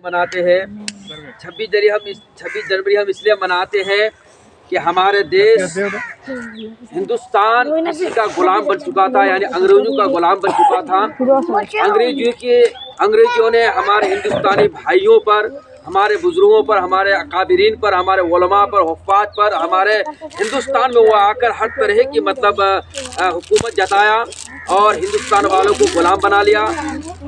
मनाते हैं 26 जनवरी हम इसलिए मनाते हैं कि हमारे देश हिंदुस्तान किसी का गुलाम बन चुका था, यानी अंग्रेजों का गुलाम बन चुका था। अंग्रेजों ने हमारे हिंदुस्तानी भाइयों पर, हमारे बुजुर्गों पर, हमारे अकाबिरीन पर, हमारे उलमा पर, हुफ़ाज़ पर, हमारे हिंदुस्तान में वो आकर हर तरह की मतलब हुकूमत जताया और हिंदुस्तान वालों को गुलाम बना लिया।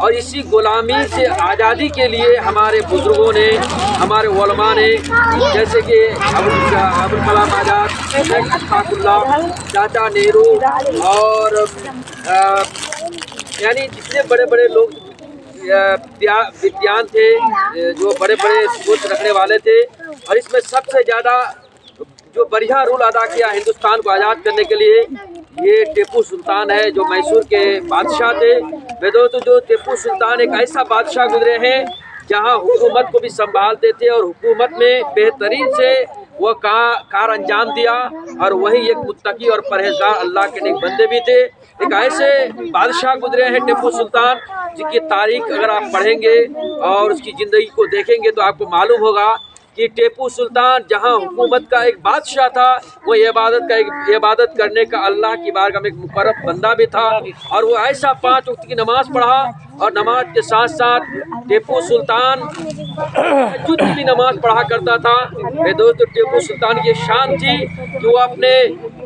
और इसी गुलामी से आज़ादी के लिए हमारे बुजुर्गों ने, हमारे उलमा ने, जैसे कि अबुल कलाम आज़ाद, शेख अशफाकुल्लाह, चाचा नेहरू और यानी जितने बड़े बड़े लोग विद्वान थे, जो बड़े बड़े सोच रखने वाले थे, और इसमें सबसे ज़्यादा जो बढ़िया रोल अदा किया हिंदुस्तान को आज़ाद करने के लिए, ये टीपू सुल्तान है, जो मैसूर के बादशाह थे। वे दोस्तों, जो टीपू सुल्तान एक ऐसा बादशाह गुजरे हैं जहां हुकूमत को भी संभालते थे और हुकूमत में बेहतरीन से वो कार अंजाम दिया, और वही एक मुत्तकी और परहेजगार अल्लाह के नेक बंदे भी थे। एक ऐसे बादशाह गुजरे हैं टीपू सुल्तान, जिसकी तारीख अगर आप पढ़ेंगे और उसकी ज़िंदगी को देखेंगे तो आपको मालूम होगा कि टीपू सुल्तान जहां हुकूमत का एक बादशाह था, वो इबादत करने का अल्लाह की बारगाह में एक मुकर्रब बंदा भी था। और वो ऐसा 5 वक्त की नमाज़ पढ़ा, और नमाज के साथ साथ टीपू सुल्तान तहज्जुद की भी नमाज़ पढ़ा करता था। मेरे दोस्तों, टीपू सुल्तान की शान थी कि वो अपने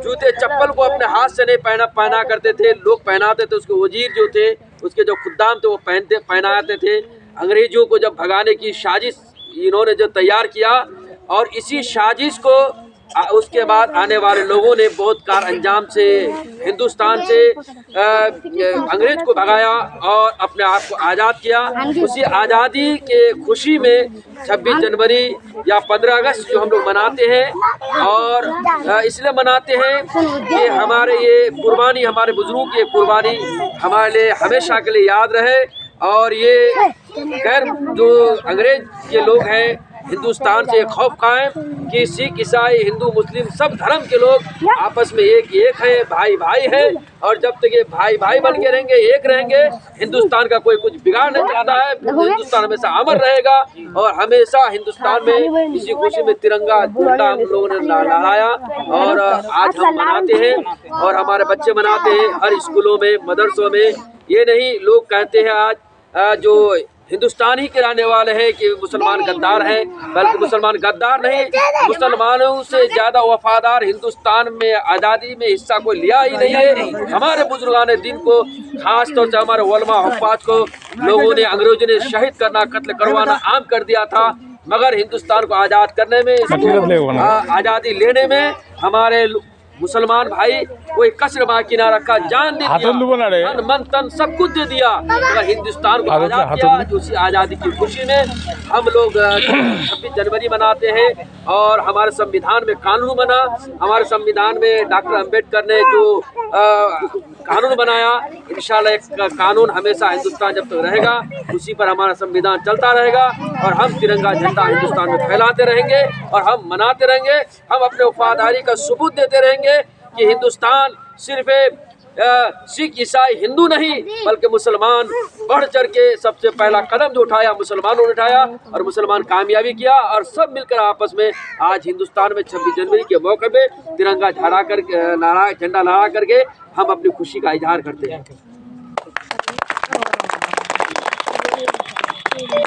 जूते चप्पल को अपने हाथ से नहीं पहना करते थे, लोग पहनाते थे। उसके वजीर जो थे, उसके जो खुद्दाम थे, वो पहनाते थे। अंग्रेजों को जब भगाने की साजिश इन्होंने जो तैयार किया, और इसी साजिश को उसके बाद आने वाले लोगों ने बहुत कार अंजाम से हिंदुस्तान से अंग्रेज को भगाया और अपने आप को आज़ाद किया। उसी आज़ादी के खुशी में 26 जनवरी या 15 अगस्त जो हम लोग मनाते हैं, और इसलिए मनाते हैं कि हमारे ये कुर्बानी, हमारे बुजुर्गों की कुर्बानी हमारे लिए हमेशा के लिए याद रहे। और ये गैर जो अंग्रेज के लोग हैं, हिंदुस्तान से खौफ खाएं कि सिख, ईसाई, हिंदू, मुस्लिम सब धर्म के लोग आपस में एक हैं, भाई भाई हैं। और जब तक ये भाई भाई बन के रहेंगे, एक रहेंगे, हिंदुस्तान का कोई कुछ बिगाड़ नहीं सकता है। हिंदुस्तान हमेशा अमर रहेगा, और हमेशा हिंदुस्तान में इसी खुशी में तिरंगा झंडा हम लोगों ने लहराया, और आज हम मनाते हैं और हमारे बच्चे मनाते हैं हर स्कूलों में, मदरसों में। ये नहीं लोग कहते हैं आज जो हिंदुस्तान ही के रहने वाले हैं कि मुसलमान गद्दार हैं, बल्कि मुसलमान गद्दार नहीं, मुसलमानों से ज़्यादा वफादार हिंदुस्तान में आज़ादी में हिस्सा कोई लिया ही नहीं है। हमारे बुजुर्गान दिन को, खास तौर से हमारे उलमा हुफ़ाज़ को लोगों ने, अंग्रेजों ने शहीद करना, कत्ल करवाना आम कर दिया था। मगर हिंदुस्तान को आज़ाद करने में, इसको आज़ादी लेने में हमारे मुसलमान भाई कोई कसर बाकी ना रखा, जान दे दिया, मन तन सब कुछ दे दिया, मगर हिंदुस्तान को आज़ाद किया। उसी आज़ादी की खुशी में हम लोग 26 जनवरी मनाते हैं। और हमारे संविधान में कानून बना, हमारे संविधान में डॉक्टर अम्बेडकर ने जो कानून बनाया, इंशाल्लाह एक कानून हमेशा हिंदुस्तान जब तक रहेगा, उसी पर हमारा संविधान चलता रहेगा, और हम तिरंगा झंडा हिंदुस्तान में फैलाते रहेंगे और हम मनाते रहेंगे। हम अपने वफादारी का सबूत देते रहेंगे कि हिंदुस्तान सिर्फ सिख, ईसाई, हिंदू नहीं, बल्कि मुसलमान बढ़ चढ़ के सबसे पहला कदम जो उठाया मुसलमानों ने उठाया, और मुसलमान कामयाबी किया। और सब मिलकर आपस में आज हिंदुस्तान में 26 जनवरी के मौके पे तिरंगा झंडा लहरा करके हम अपनी खुशी का इजहार करते हैं।